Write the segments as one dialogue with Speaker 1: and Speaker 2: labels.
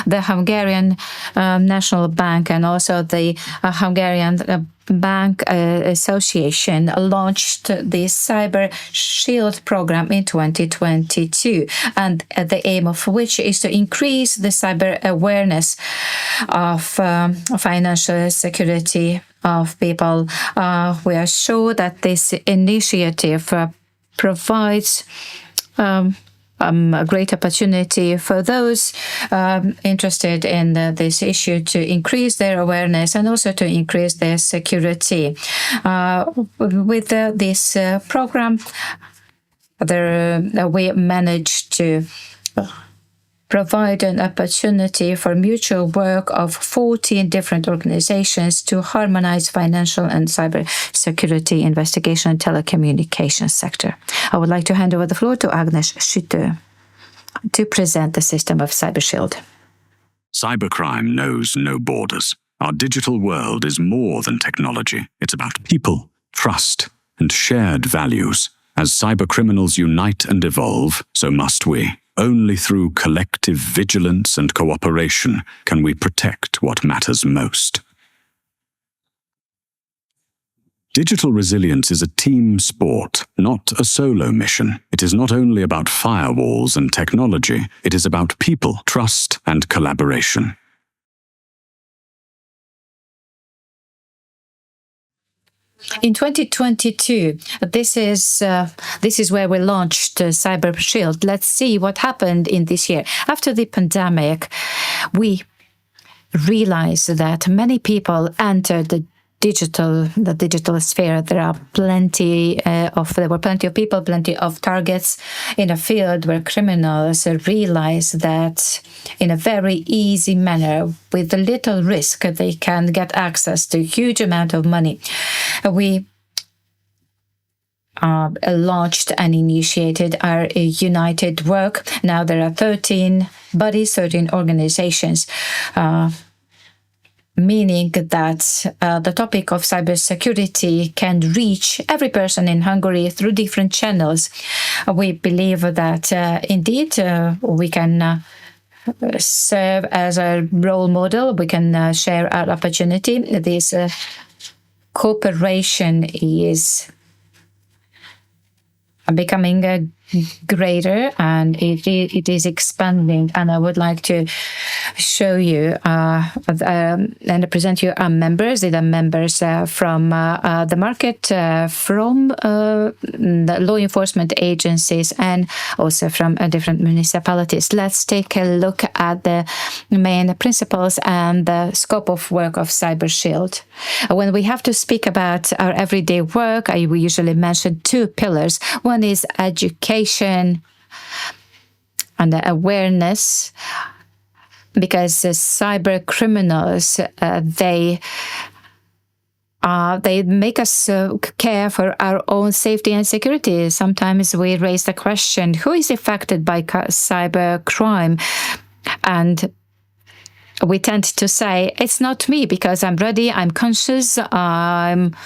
Speaker 1: The Hungarian National Bank and also the Hungarian Bank Association launched the CyberShield program in 2022, and the aim of which is to increase the cyber awareness of financial security of people. We are sure that this initiative provides a great opportunity for those interested in this issue to increase their awareness and also to increase their security. With this program, we managed to provide an opportunity for mutual work of 14 different organizations to harmonize financial and cybersecurity investigation and telecommunications sector. I would like to hand over the floor to Ágnes Sütő to present the system of CyberShield.
Speaker 2: Cybercrime knows no borders. Our digital world is more than technology. It's about people, trust, and shared values. As cybercriminals unite and evolve, so must we. Only through collective vigilance and cooperation can we protect what matters most. Digital resilience is a team sport, not a solo mission. It is not only about firewalls and technology, it is about people, trust, and collaboration.
Speaker 1: In 2022, this is where we launched CyberShield. Let's see what happened in this year. After the pandemic, we realized that many people entered the digital sphere. There were plenty of people, plenty of targets in a field where criminals realize that in a very easy manner, with little risk, they can get access to a huge amount of money. We launched and initiated our united work. Now there are 13 bodies, 13 organizations, meaning that the topic of cybersecurity can reach every person in Hungary through different channels. We believe that indeed we can serve as a role model. We can share our opportunity. This cooperation is becoming greater and it is expanding, and I would like to show you and present you our members. These are members from the market, from the law enforcement agencies, and also from different municipalities. Let's take a look at the main principles and the scope of work of CyberShield. When we have to speak about our everyday work, we usually mention two pillars. One is education and awareness, because cyber criminals they make us care for our own safety and security. Sometimes we raise the question, who is affected by cyber crime? And we tend to say, it's not me, because I'm ready, I'm conscious, I'm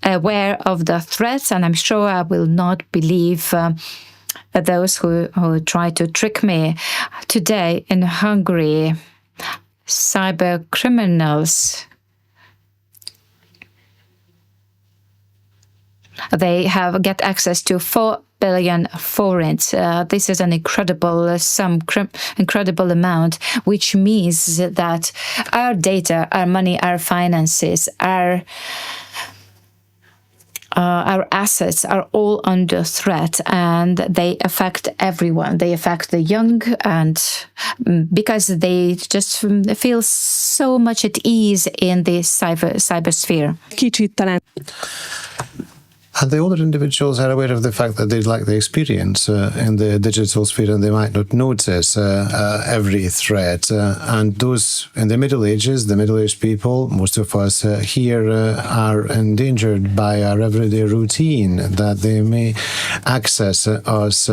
Speaker 1: aware of the threats, and I'm sure I will not believe those who try to trick me. Today in Hungary, cyber criminals, they get access to 4 billion forints. This is an incredible sum, incredible amount, which means that our data, our money, our finances, our assets are all under threat, and they affect everyone. They affect the young, and because they just feel so much at ease in the cyber sphere.
Speaker 3: And the older individuals are aware of the fact that they lack the experience in the digital sphere, and they might not notice every threat. And those in the Middle Ages, the middle-aged people, most of us here are endangered by our everyday routine, that they may access us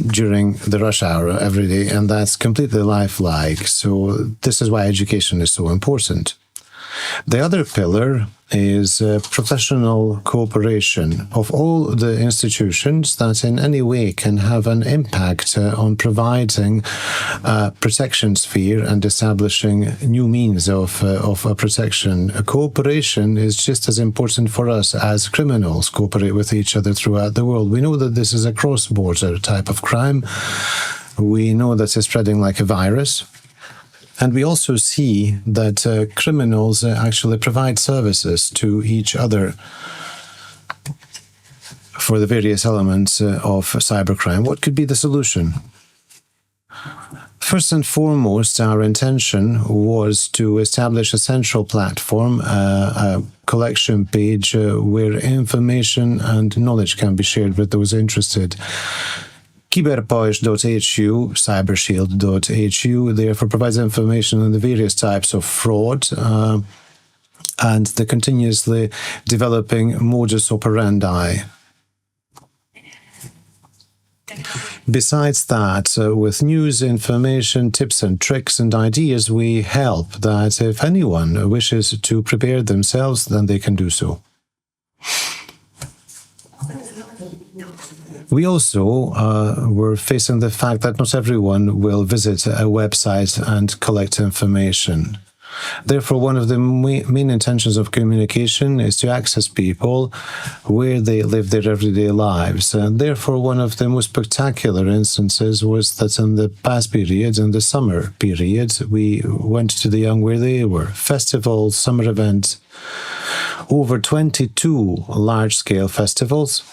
Speaker 3: during the rush hour every day, and that's completely lifelike. So this is why education is so important. The other pillar is professional cooperation of all the institutions that in any way can have an impact on providing a protection sphere and establishing new means of protection. Cooperation is just as important for us as criminals cooperate with each other throughout the world. We know that this is a cross-border type of crime. We know that it's spreading like a virus. And we also see that criminals actually provide services to each other for the various elements of cybercrime. What could be the solution? First and foremost, our intention was to establish a central platform, a collection page where information and knowledge can be shared with those interested. KiberPajzs.hu, CyberShield.hu, therefore provides information on the various types of fraud and the continuously developing modus operandi. Besides that, with news, information, tips and tricks and ideas, we help that if anyone wishes to prepare themselves, then they can do so. We also were facing the fact that not everyone will visit a website and collect information. Therefore, one of the main intentions of communication is to access people where they live their everyday lives. And therefore, one of the most spectacular instances was that in the past period, in the summer period, we went to the young where they were. Festivals, summer events, over 22 large-scale festivals.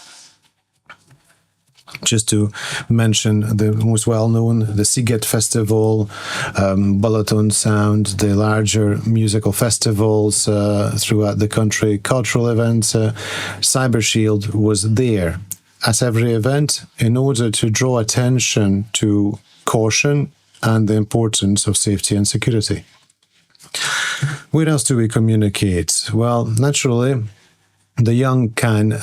Speaker 3: Just to mention the most well-known, the Sziget Festival, Balaton Sound, the larger musical festivals throughout the country, cultural events. CyberShield was there at every event in order to draw attention to caution and the importance of safety and security. Where else do we communicate? Well, naturally, the young can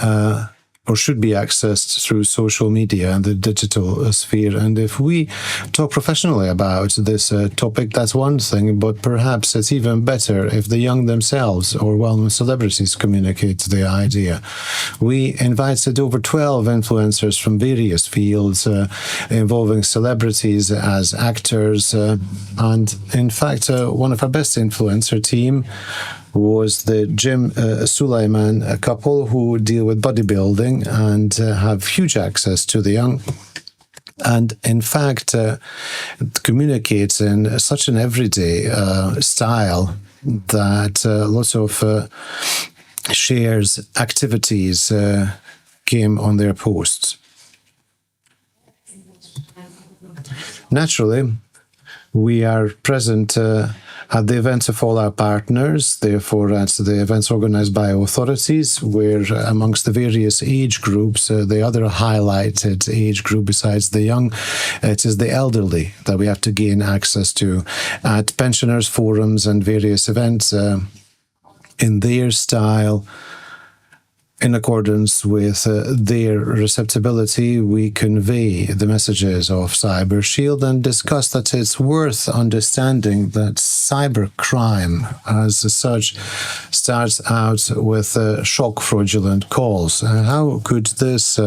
Speaker 3: or should be accessed through social media and the digital sphere. And if we talk professionally about this topic, that's one thing, but perhaps it's even better if the young themselves or well-known celebrities communicate the idea. We invited over 12 influencers from various fields involving celebrities as actors. And in fact, one of our best influencer team was the Jim Sulaiman couple who deal with bodybuilding and have huge access to the young. And in fact, communicates in such an everyday style that lots of shares, activities came on their posts. Naturally, we are present at the events of all our partners, therefore at the events organized by authorities, where amongst the various age groups, the other highlighted age group besides the young, it is the elderly that we have to gain access to at pensioners' forums and various events in their style. In accordance with their receptibility, we convey the messages of CyberShield and discuss that it's worth understanding that cybercrime as such starts out with shock fraudulent calls. How could this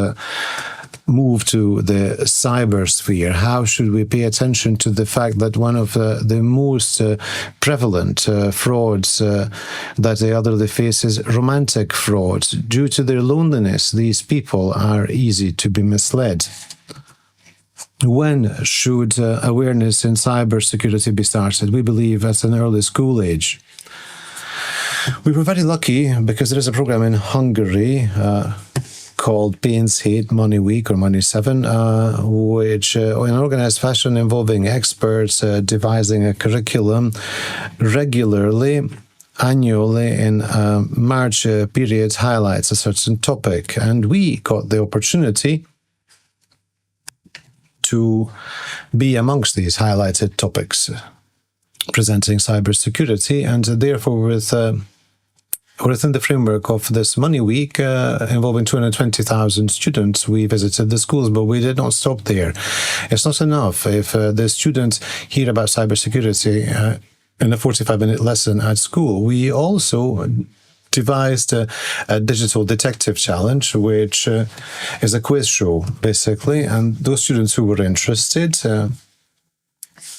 Speaker 3: move to the cyber sphere? How should we pay attention to the fact that one of the most prevalent frauds that the elderly face is romantic frauds? Due to their loneliness, these people are easy to be misled. When should awareness in cybersecurity be started? We believe at an early school age. We were very lucky because there is a program in Hungary called Pains Hate Money Week or Money 7, which in an organized fashion involving experts devising a curriculum regularly, annually in March period highlights a certain topic. And we got the opportunity to be amongst these highlighted topics, presenting cybersecurity, and therefore within the framework of this Money Week, involving 220,000 students, we visited the schools, but we did not stop there. It's not enough if the students hear about cybersecurity in a 45-minute lesson at school. We also devised a digital detective challenge, which is a quiz show, basically. And those students who were interested,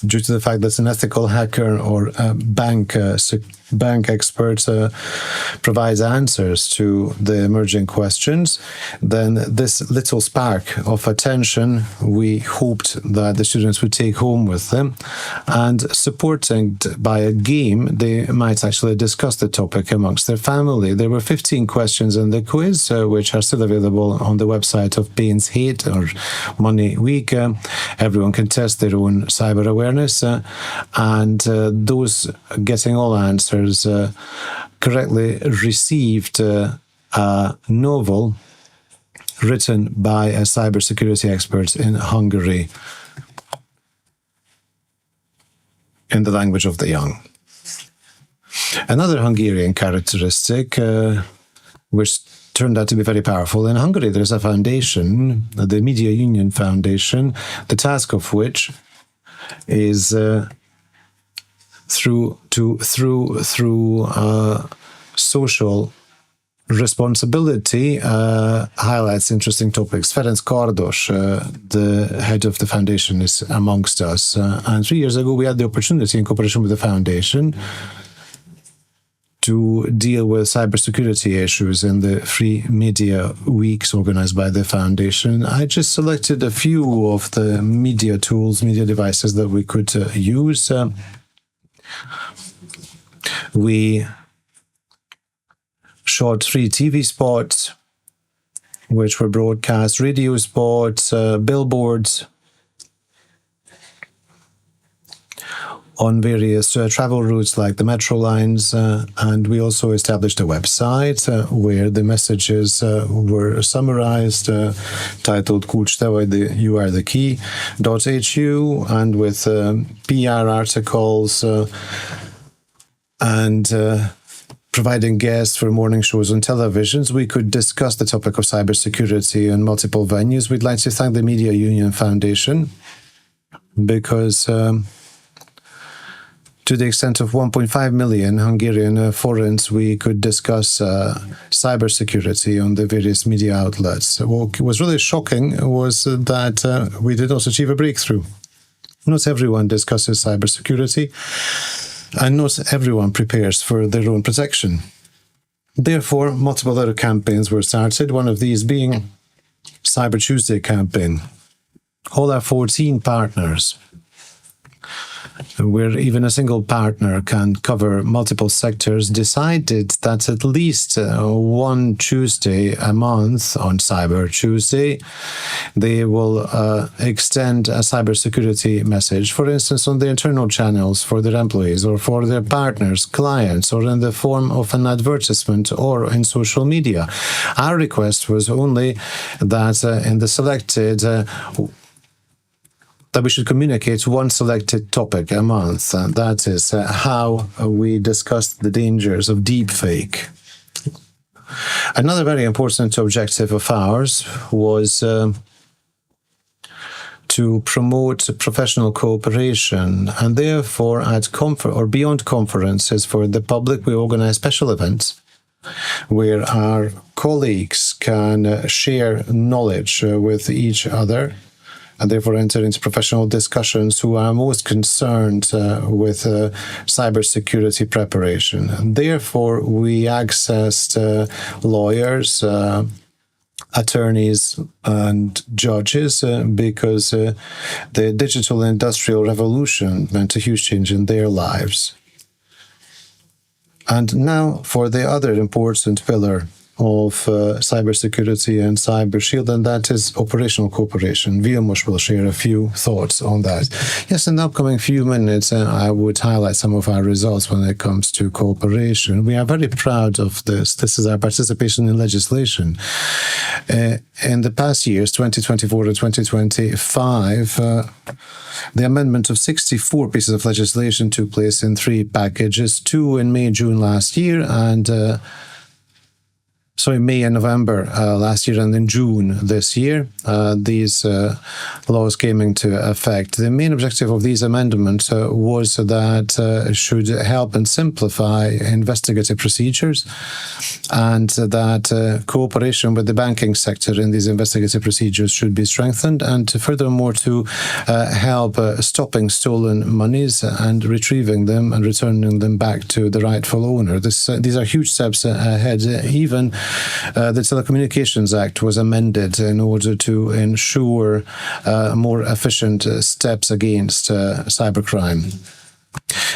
Speaker 3: due to the fact that an ethical hacker or a bank expert provides answers to the emerging questions, then this little spark of attention we hoped that the students would take home with them, and supported by a game, they might actually discuss the topic amongst their family. There were 15 questions in the quiz, which are still available on the website of Pains Hate or Money Week. Everyone can test their own cyber awareness, and those getting all answers correctly received a novel written by a cybersecurity expert in Hungary in the language of the young. Another Hungarian characteristic, which turned out to be very powerful, in Hungary there's a foundation, the Media Union Foundation, the task of which is through social responsibility highlights interesting topics. Ferenc Kardos, the head of the foundation, is amongst us. And 3 years ago, we had the opportunity, in cooperation with the foundation, to deal with cybersecurity issues in the free media weeks organized by the foundation. I just selected a few of the media tools, media devices that we could use. We shot 3 TV spots, which were broadcast, radio spots, billboards on various travel routes like the metro lines, and we also established a website where the messages were summarized, titled Kulcs te vagy, you are the key.hu, and with PR articles and providing guests for morning shows on televisions. We could discuss the topic of cybersecurity in multiple venues. We'd like to thank the Media Union Foundation because to the extent of 1.5 million Hungarian foreigners, we could discuss cybersecurity on the various media outlets. What was really shocking was that we did also achieve a breakthrough. Not everyone discusses cybersecurity, and not everyone prepares for their own protection. Therefore, multiple other campaigns were started, one of these being Cyber Tuesday campaign. All our 14 partners, where even a single partner can cover multiple sectors, decided that at least one Tuesday a month, on Cyber Tuesday, they will extend a cybersecurity message, for instance, on the internal channels for their employees or for their partners, clients, or in the form of an advertisement or in social media. Our request was only that in the selected that we should communicate one selected topic a month. That is how we discussed the dangers of deepfake. Another very important objective of ours was to promote professional cooperation, and therefore at beyond conferences for the public, we organize special events where our colleagues can share knowledge with each other, and therefore enter into professional discussions who are most concerned with cybersecurity preparation. And therefore, we accessed lawyers, attorneys, and judges because the digital industrial revolution meant a huge change in their lives. And now for the other important pillar of cybersecurity and CyberShield, and that is operational cooperation. Vilmos will share a few thoughts on that. Yes, in the upcoming few minutes, I would highlight some of our results when it comes to cooperation. We are very proud of this. This is our participation in legislation. In the past years, 2024 to 2025, the amendment of 64 pieces of legislation took place in 3 packages, 2 in May, June last year, and May and November last year, and in June this year, these laws came into effect. The main objective of these amendments was that should help and simplify investigative procedures, and that cooperation with the banking sector in these investigative procedures should be strengthened, and furthermore to help stopping stolen monies and retrieving them and returning them back to the rightful owner. These are huge steps ahead. Even the Telecommunications Act was amended in order to ensure more efficient steps against cybercrime.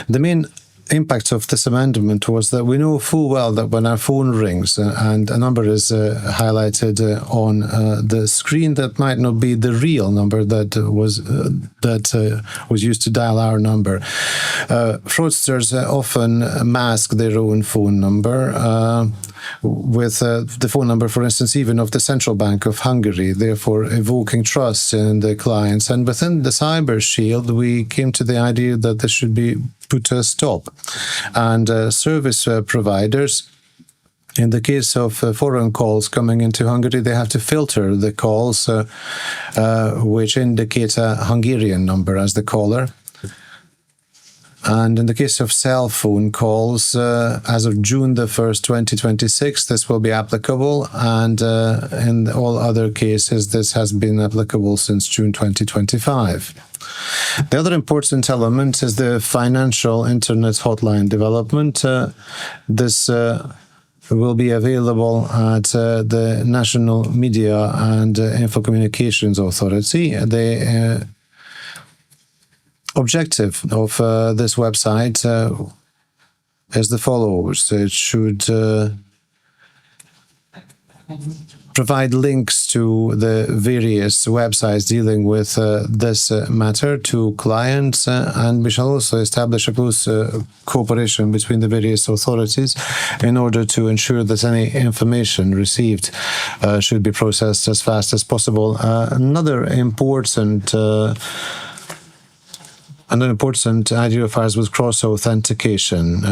Speaker 3: The main impact of this amendment was that we know full well that when our phone rings and a number is highlighted on the screen that might not be the real number that was used to dial our number. Fraudsters often mask their own phone number with the phone number, for instance, even of the Central Bank of Hungary, therefore evoking trust in the clients. And within the CyberShield, we came to the idea that this should be put to a stop. And service providers, in the case of foreign calls coming into Hungary, they have to filter the calls which indicate a Hungarian number as the caller. And in the case of cell phone calls, as of June the 1st, 2026, this will be applicable. And in all other cases, this has been applicable since June 2025. The other important element is the financial internet hotline development. This will be available at the National Media and Infocommunications Authority. The objective of this website is the follows. It should provide links to the various websites dealing with this matter to clients, and we shall also establish a close cooperation between the various authorities in order to ensure that any information received should be processed as fast as possible. Another important idea of ours was cross-authentication.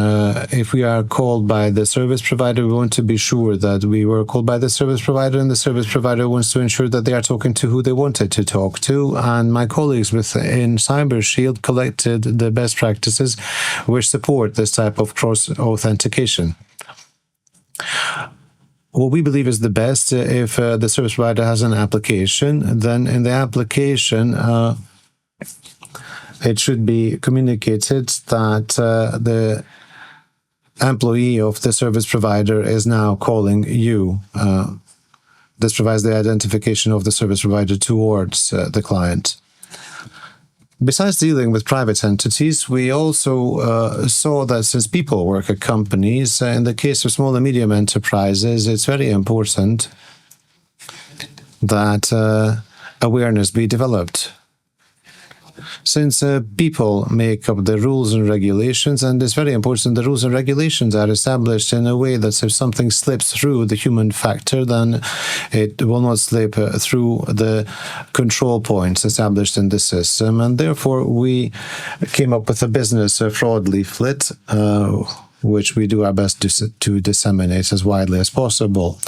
Speaker 3: If we are called by the service provider, we want to be sure that we were called by the service provider, and the service provider wants to ensure that they are talking to who they wanted to talk to. And my colleagues within CyberShield collected the best practices which support this type of cross-authentication. What we believe is the best, if the service provider has an application, then in the application, it should be communicated that the employee of the service provider is now calling you. This provides the identification of the service provider towards the client. Besides dealing with private entities, we also saw that since people work at companies, in the case of small and medium enterprises, it's very important that awareness be developed. Since people make up the rules and regulations, and it's very important the rules and regulations are established in a way that if something slips through the human factor, then it will not slip through the control points established in the system. And therefore, we came up with a business fraud leaflet, which we do our best to disseminate as widely as possible.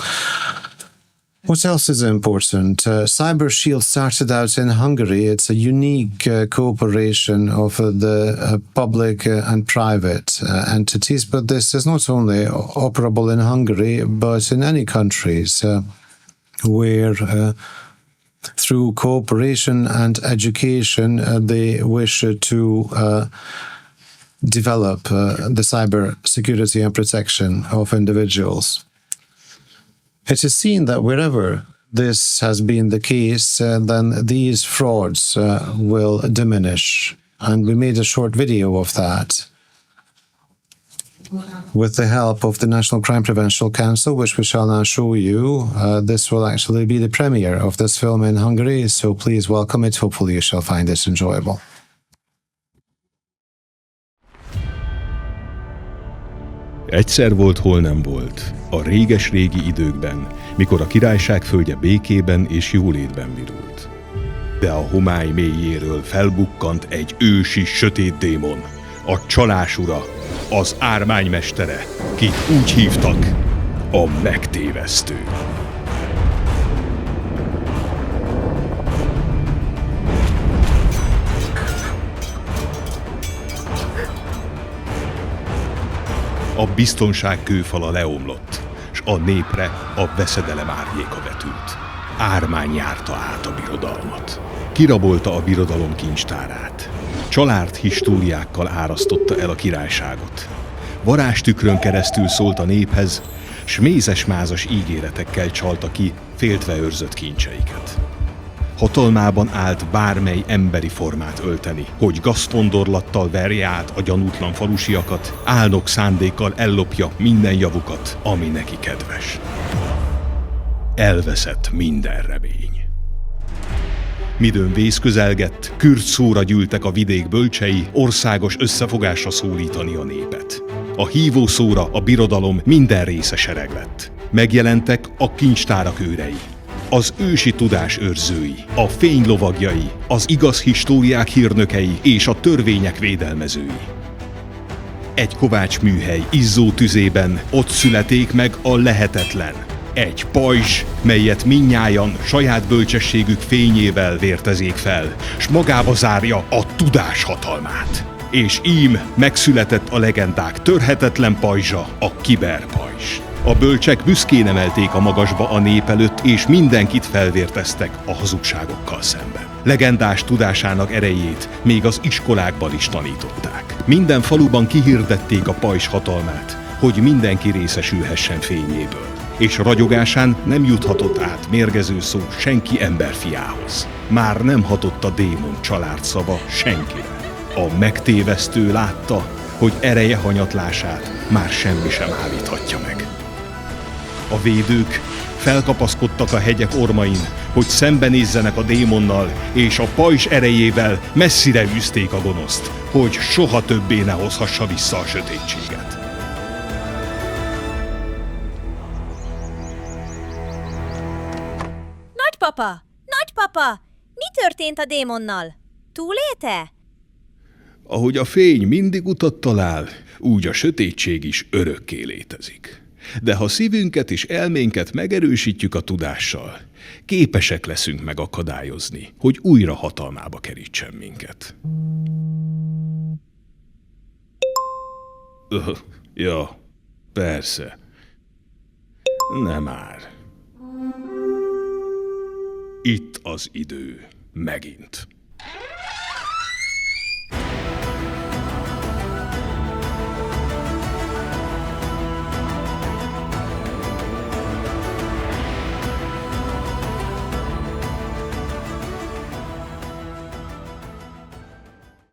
Speaker 3: What else is important? CyberShield started out in Hungary. It's a unique cooperation of the public and private entities, but this is not only operable in Hungary, but in any countries where through cooperation and education they wish to develop the cyber security and protection of individuals. It is seen that wherever this has been the case, then these frauds will diminish. And we made a short video of that with the help of the National Crime Prevention Council, which we shall now show you. This will actually be the premiere of this film in Hungary, so please welcome it. Hopefully you shall find this enjoyable.
Speaker 4: Egyszer volt, hol nem volt. A réges-régi időkben, mikor a királyság földje békében és jólétben virult. De a homály mélyéről felbukkant egy ősi, sötét démon, a csalás ura, az ármánymestere, kit úgy hívtak, A megtévesztő. A biztonság kőfala leomlott, s a népre a veszedelem árnyéka vetült. Ármány járta át a birodalmat. Kirabolta a birodalom kincstárát. Család históriákkal árasztotta el a királyságot. Varázstükrön keresztül szólt a néphez, s mézes-mázas ígéretekkel csalta ki féltve őrzött kincseiket. Hatalmában állt bármely emberi formát ölteni, hogy gazfondorlattal verje át a gyanútlan falusiakat, álnok szándékkal ellopja minden javukat, ami neki kedves. Elveszett minden remény. Midőn vész közelgett, kürt szóra gyűltek a vidék bölcsei, országos összefogásra szólítani a népet. A hívószóra a birodalom minden része sereg lett. Megjelentek a kincstárak őrei, az ősi tudás őrzői, a fény lovagjai, az igaz históriák hírnökei és a törvények védelmezői. Egy kovács műhely izzó tüzében ott születik meg a lehetetlen. Egy pajzs, melyet mindnyájan saját bölcsességük fényével vértezik fel, s magába zárja a tudás hatalmát. És ím megszületett a legendák törhetetlen pajzsa, a KiberPajzs. A bölcsek büszkén emelték a magasba a nép előtt, és mindenkit felvérteztek a hazugságokkal szemben. Legendás tudásának erejét még az iskolákban is tanították. Minden faluban kihirdették a pajzs hatalmát, hogy mindenki részesülhessen fényéből. És ragyogásán nem juthatott át mérgező szó senki emberfiához. Már nem hatott a démon család szava senkire. A megtévesztő látta, hogy ereje hanyatlását már semmi sem állíthatja meg. A védők felkapaszkodtak a hegyek ormain, hogy szembenézzenek a démonnal, és a pajzs erejével messzire űzték a gonoszt, hogy soha többé ne hozhassa vissza a sötétséget.
Speaker 5: Nagypapa! Nagypapa! Mi történt a démonnal? Túlélte?
Speaker 4: Ahogy a fény mindig utat talál, úgy a sötétség is örökké létezik. De ha szívünket és elménket megerősítjük a tudással, képesek leszünk megakadályozni, hogy újra hatalmába kerítsen minket. Ja, persze. Nem már. Itt az idő. Megint.